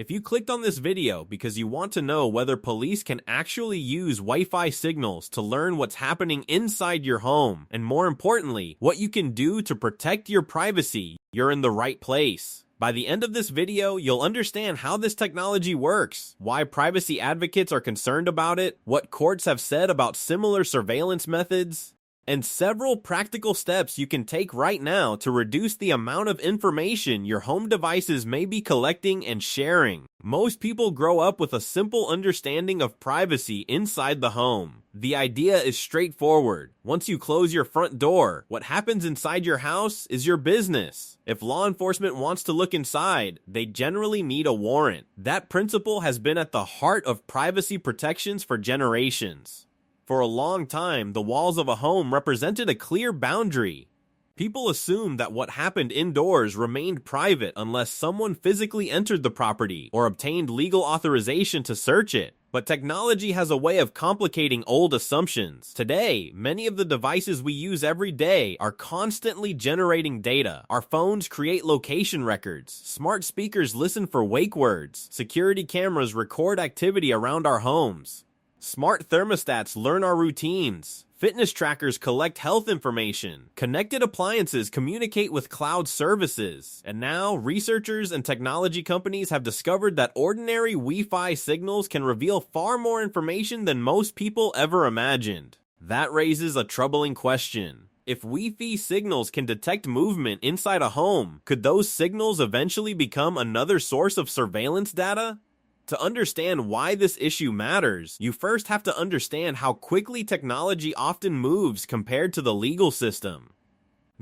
If you clicked on this video because you want to know whether police can actually use Wi-Fi signals to learn what's happening inside your home, and more importantly, what you can do to protect your privacy, you're in the right place. By the end of this video, you'll understand how this technology works, why privacy advocates are concerned about it, what courts have said about similar surveillance methods, and several practical steps you can take right now to reduce the amount of information your home devices may be collecting and sharing. Most people grow up with a simple understanding of privacy inside the home. The idea is straightforward. Once you close your front door, what happens inside your house is your business. If law enforcement wants to look inside, they generally need a warrant. That principle has been at the heart of privacy protections for generations. For a long time, the walls of a home represented a clear boundary. People assumed that what happened indoors remained private unless someone physically entered the property or obtained legal authorization to search it. But technology has a way of complicating old assumptions. Today, many of the devices we use every day are constantly generating data. Our phones create location records. Smart speakers listen for wake words. Security cameras record activity around our homes. Smart thermostats learn our routines. Fitness trackers collect health information. Connected appliances communicate with cloud services. And now, researchers and technology companies have discovered that ordinary Wi-Fi signals can reveal far more information than most people ever imagined. That raises a troubling question. If Wi-Fi signals can detect movement inside a home, could those signals eventually become another source of surveillance data? To understand why this issue matters, you first have to understand how quickly technology often moves compared to the legal system.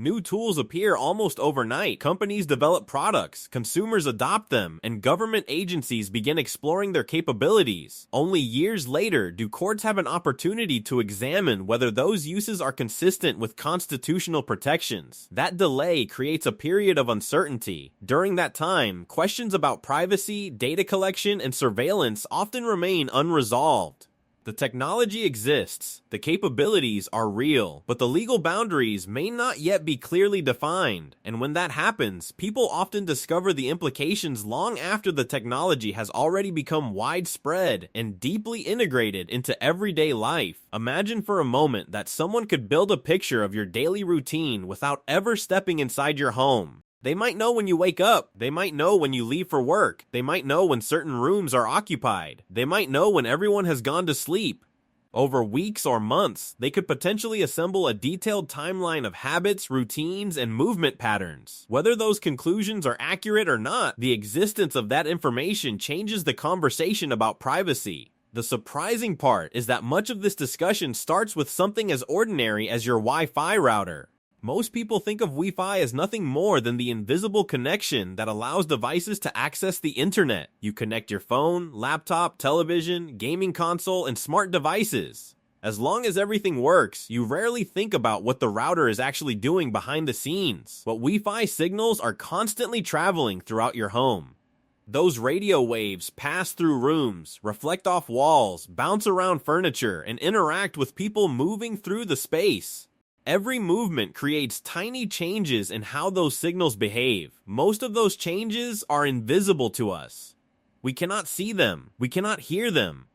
New tools appear almost overnight. Companies develop products, consumers adopt them, and government agencies begin exploring their capabilities. Only years later do courts have an opportunity to examine whether those uses are consistent with constitutional protections. That delay creates a period of uncertainty. During that time, questions about privacy, data collection, and surveillance often remain unresolved. The technology exists, the capabilities are real, but the legal boundaries may not yet be clearly defined, and when that happens, people often discover the implications long after the technology has already become widespread and deeply integrated into everyday life. Imagine for a moment that someone could build a picture of your daily routine without ever stepping inside your home. They might know when you wake up. They might know when you leave for work. They might know when certain rooms are occupied. They might know when everyone has gone to sleep. Over weeks or months, they could potentially assemble a detailed timeline of habits, routines, and movement patterns. Whether those conclusions are accurate or not, the existence of that information changes the conversation about privacy. The surprising part is that much of this discussion starts with something as ordinary as your Wi-Fi router. Most people think of Wi-Fi as nothing more than the invisible connection that allows devices to access the internet. You connect your phone, laptop, television, gaming console, and smart devices. As long as everything works, you rarely think about what the router is actually doing behind the scenes. But Wi-Fi signals are constantly traveling throughout your home. Those radio waves pass through rooms, reflect off walls, bounce around furniture, and interact with people moving through the space. Every movement creates tiny changes in how those signals behave. Most of those changes are invisible to us. We cannot see them. We cannot hear them.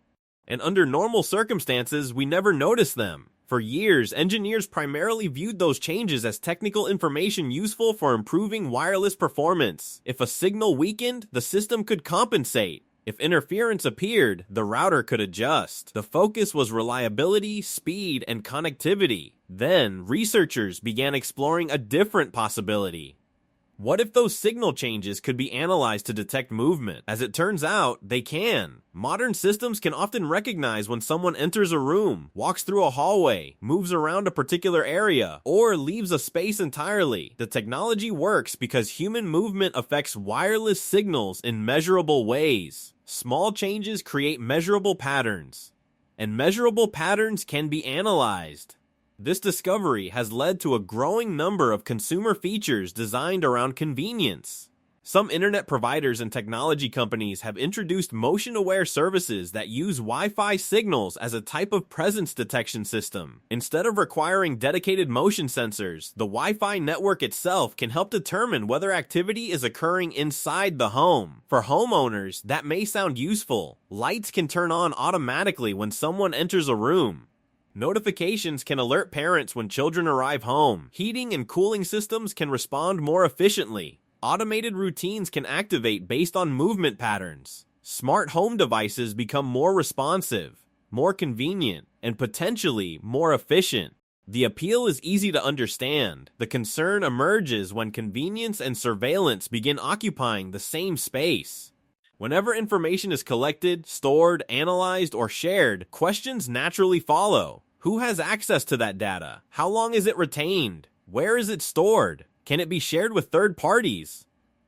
And under normal circumstances, we never notice them. For years, engineers primarily viewed those changes as technical information useful for improving wireless performance. If a signal weakened, the system could compensate. If interference appeared, the router could adjust. The focus was reliability, speed, and connectivity. Then, researchers began exploring a different possibility. What if those signal changes could be analyzed to detect movement? As it turns out, they can. Modern systems can often recognize when someone enters a room, walks through a hallway, moves around a particular area, or leaves a space entirely. The technology works because human movement affects wireless signals in measurable ways. Small changes create measurable patterns, and measurable patterns can be analyzed. This discovery has led to a growing number of consumer features designed around convenience. Some internet providers and technology companies have introduced motion-aware services that use Wi-Fi signals as a type of presence detection system. Instead of requiring dedicated motion sensors, the Wi-Fi network itself can help determine whether activity is occurring inside the home. For homeowners, that may sound useful. Lights can turn on automatically when someone enters a room. Notifications can alert parents when children arrive home. Heating and cooling systems can respond more efficiently. Automated routines can activate based on movement patterns. Smart home devices become more responsive, more convenient, and potentially more efficient. The appeal is easy to understand. The concern emerges when convenience and surveillance begin occupying the same space. Whenever information is collected, stored, analyzed, or shared, questions naturally follow. Who has access to that data? How long is it retained? Where is it stored? Can it be shared with third parties?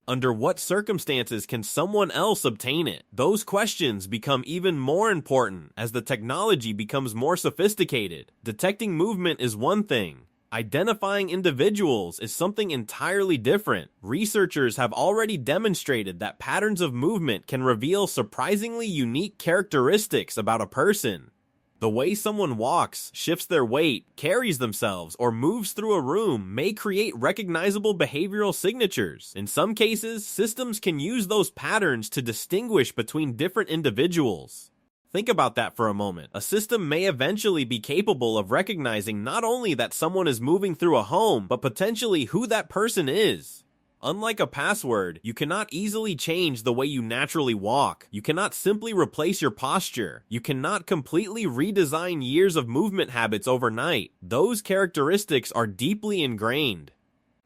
Under what circumstances can someone else obtain it? Those questions become even more important as the technology becomes more sophisticated. Detecting movement is one thing. Identifying individuals is something entirely different. Researchers have already demonstrated that patterns of movement can reveal surprisingly unique characteristics about a person. The way someone walks, shifts their weight, carries themselves, or moves through a room may create recognizable behavioral signatures. In some cases, systems can use those patterns to distinguish between different individuals. Think about that for a moment. A system may eventually be capable of recognizing not only that someone is moving through a home, but potentially who that person is. Unlike a password, you cannot easily change the way you naturally walk. You cannot simply replace your posture. You cannot completely redesign years of movement habits overnight. Those characteristics are deeply ingrained.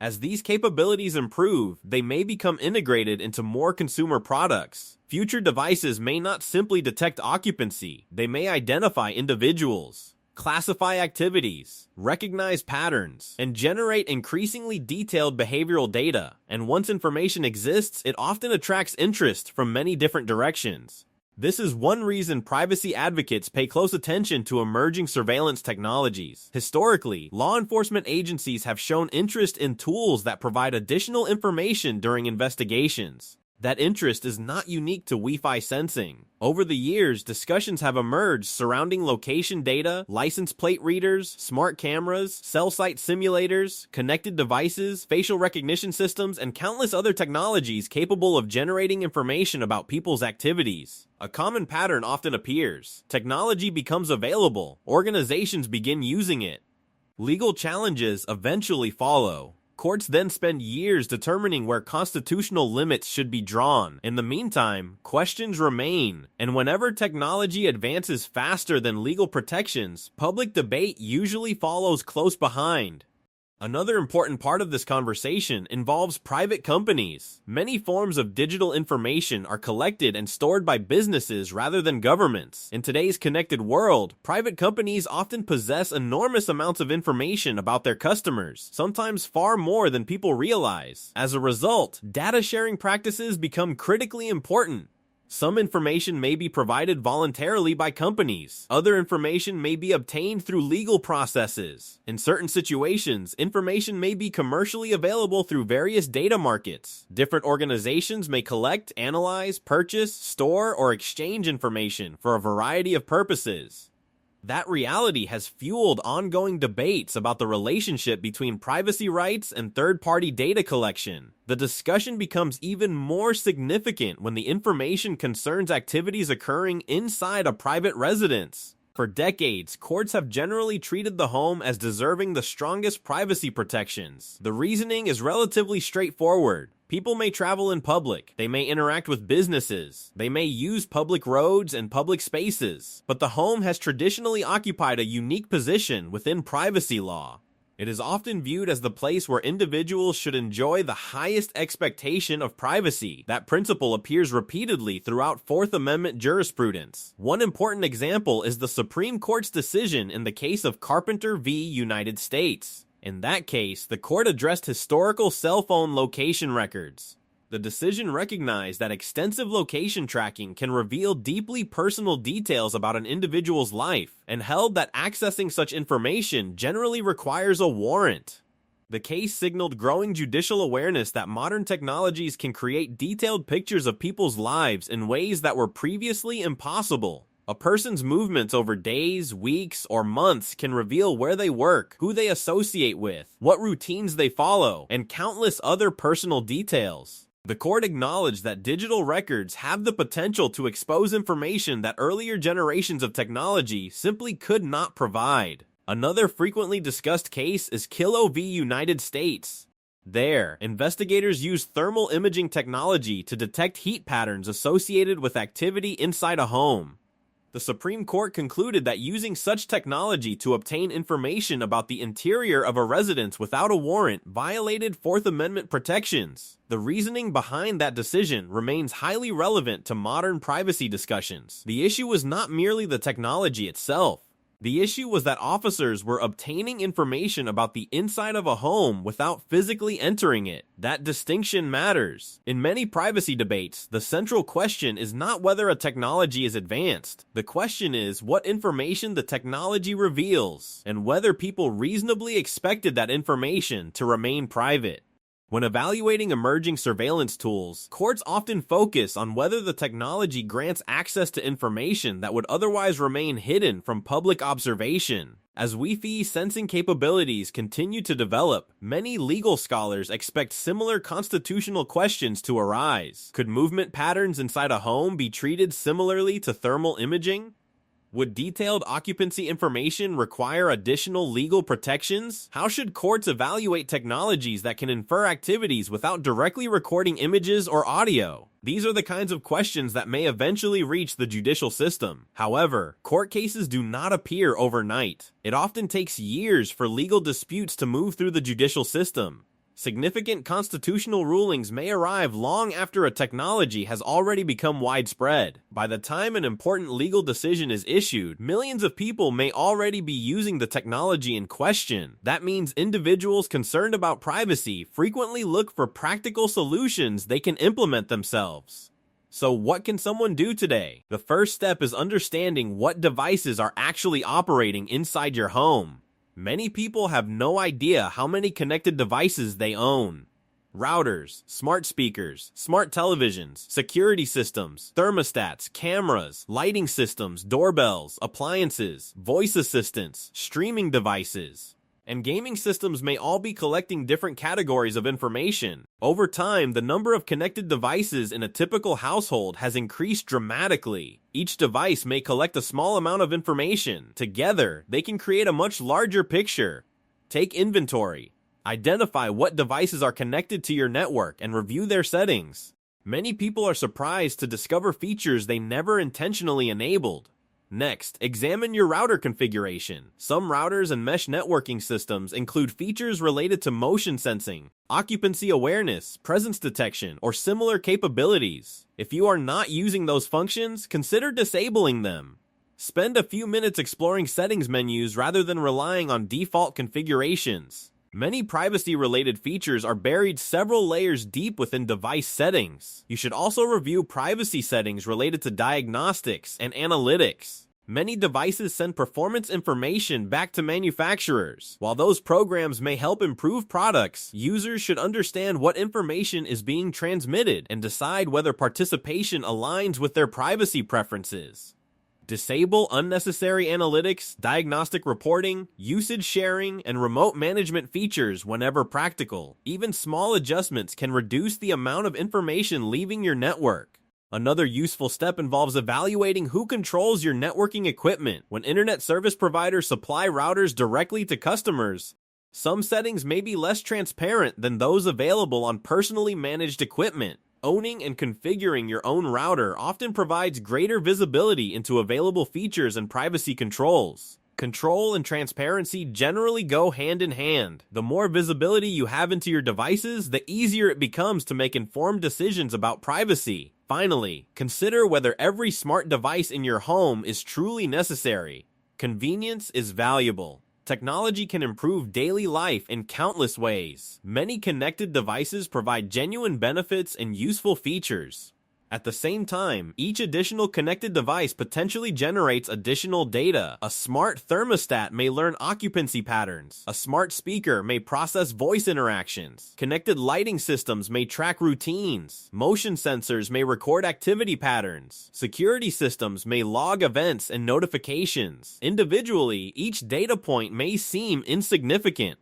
As these capabilities improve, they may become integrated into more consumer products. Future devices may not simply detect occupancy. They may identify individuals, classify activities, recognize patterns, and generate increasingly detailed behavioral data. And once information exists, it often attracts interest from many different directions. This is one reason privacy advocates pay close attention to emerging surveillance technologies. Historically, law enforcement agencies have shown interest in tools that provide additional information during investigations. That interest is not unique to Wi-Fi sensing. Over the years, discussions have emerged surrounding location data, license plate readers, smart cameras, cell site simulators, connected devices, facial recognition systems, and countless other technologies capable of generating information about people's activities. A common pattern often appears. Technology becomes available. Organizations begin using it. Legal challenges eventually follow. Courts then spend years determining where constitutional limits should be drawn. In the meantime, questions remain, and whenever technology advances faster than legal protections, public debate usually follows close behind. Another important part of this conversation involves private companies. Many forms of digital information are collected and stored by businesses rather than governments. In today's connected world, private companies often possess enormous amounts of information about their customers, sometimes far more than people realize. As a result, data sharing practices become critically important. Some information may be provided voluntarily by companies. Other information may be obtained through legal processes. In certain situations, information may be commercially available through various data markets. Different organizations may collect, analyze, purchase, store, or exchange information for a variety of purposes. That reality has fueled ongoing debates about the relationship between privacy rights and third-party data collection. The discussion becomes even more significant when the information concerns activities occurring inside a private residence. For decades, courts have generally treated the home as deserving the strongest privacy protections. The reasoning is relatively straightforward. People may travel in public, they may interact with businesses, they may use public roads and public spaces, but the home has traditionally occupied a unique position within privacy law. It is often viewed as the place where individuals should enjoy the highest expectation of privacy. That principle appears repeatedly throughout Fourth Amendment jurisprudence. One important example is the Supreme Court's decision in the case of Carpenter v. United States. In that case, the court addressed historical cell phone location records. The decision recognized that extensive location tracking can reveal deeply personal details about an individual's life, and held that accessing such information generally requires a warrant. The case signaled growing judicial awareness that modern technologies can create detailed pictures of people's lives in ways that were previously impossible. A person's movements over days, weeks, or months can reveal where they work, who they associate with, what routines they follow, and countless other personal details. The court acknowledged that digital records have the potential to expose information that earlier generations of technology simply could not provide. Another frequently discussed case is Kilo v. United States. There, investigators used thermal imaging technology to detect heat patterns associated with activity inside a home. The Supreme Court concluded that using such technology to obtain information about the interior of a residence without a warrant violated Fourth Amendment protections. The reasoning behind that decision remains highly relevant to modern privacy discussions. The issue was not merely the technology itself. The issue was that officers were obtaining information about the inside of a home without physically entering it. That distinction matters. In many privacy debates, the central question is not whether a technology is advanced. The question is what information the technology reveals, and whether people reasonably expected that information to remain private. When evaluating emerging surveillance tools, courts often focus on whether the technology grants access to information that would otherwise remain hidden from public observation. As Wi-Fi sensing capabilities continue to develop, many legal scholars expect similar constitutional questions to arise. Could movement patterns inside a home be treated similarly to thermal imaging? Would detailed occupancy information require additional legal protections? How should courts evaluate technologies that can infer activities without directly recording images or audio? These are the kinds of questions that may eventually reach the judicial system. However, court cases do not appear overnight. It often takes years for legal disputes to move through the judicial system. Significant constitutional rulings may arrive long after a technology has already become widespread. By the time an important legal decision is issued, millions of people may already be using the technology in question. That means individuals concerned about privacy frequently look for practical solutions they can implement themselves. So what can someone do today? The first step is understanding what devices are actually operating inside your home. Many people have no idea how many connected devices they own. Routers, smart speakers, smart televisions, security systems, thermostats, cameras, lighting systems, doorbells, appliances, voice assistants, streaming devices, and gaming systems may all be collecting different categories of information. Over time, the number of connected devices in a typical household has increased dramatically. Each device may collect a small amount of information. Together, they can create a much larger picture. Take inventory. Identify what devices are connected to your network and review their settings. Many people are surprised to discover features they never intentionally enabled. Next, examine your router configuration. Some routers and mesh networking systems include features related to motion sensing, occupancy awareness, presence detection, or similar capabilities. If you are not using those functions, consider disabling them. Spend a few minutes exploring settings menus rather than relying on default configurations. Many privacy-related features are buried several layers deep within device settings. You should also review privacy settings related to diagnostics and analytics. Many devices send performance information back to manufacturers. While those programs may help improve products, users should understand what information is being transmitted and decide whether participation aligns with their privacy preferences. Disable unnecessary analytics, diagnostic reporting, usage sharing, and remote management features whenever practical. Even small adjustments can reduce the amount of information leaving your network. Another useful step involves evaluating who controls your networking equipment. When internet service providers supply routers directly to customers, some settings may be less transparent than those available on personally managed equipment. Owning and configuring your own router often provides greater visibility into available features and privacy controls. Control and transparency generally go hand in hand. The more visibility you have into your devices, the easier it becomes to make informed decisions about privacy. Finally, consider whether every smart device in your home is truly necessary. Convenience is valuable. Technology can improve daily life in countless ways. Many connected devices provide genuine benefits and useful features. At the same time, each additional connected device potentially generates additional data. A smart thermostat may learn occupancy patterns. A smart speaker may process voice interactions. Connected lighting systems may track routines. Motion sensors may record activity patterns. Security systems may log events and notifications. Individually, each data point may seem insignificant.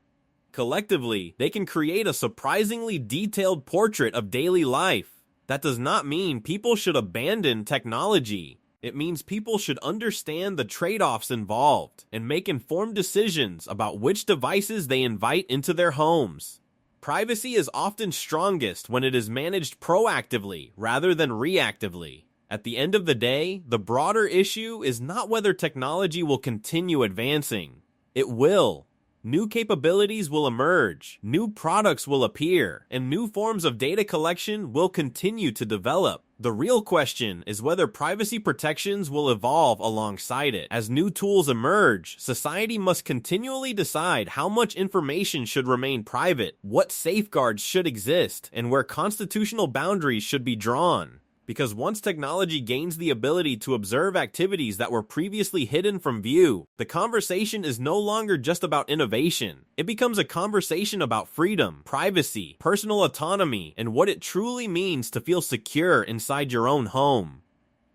Collectively, they can create a surprisingly detailed portrait of daily life. That does not mean people should abandon technology. It means people should understand the trade-offs involved and make informed decisions about which devices they invite into their homes. Privacy is often strongest when it is managed proactively rather than reactively. At the end of the day, the broader issue is not whether technology will continue advancing. It will. New capabilities will emerge, new products will appear, and new forms of data collection will continue to develop. The real question is whether privacy protections will evolve alongside it. As new tools emerge, society must continually decide how much information should remain private, what safeguards should exist, and where constitutional boundaries should be drawn. Because once technology gains the ability to observe activities that were previously hidden from view, the conversation is no longer just about innovation. It becomes a conversation about freedom, privacy, personal autonomy, and what it truly means to feel secure inside your own home.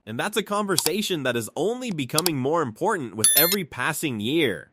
And that's a conversation that is only becoming more important with every passing year.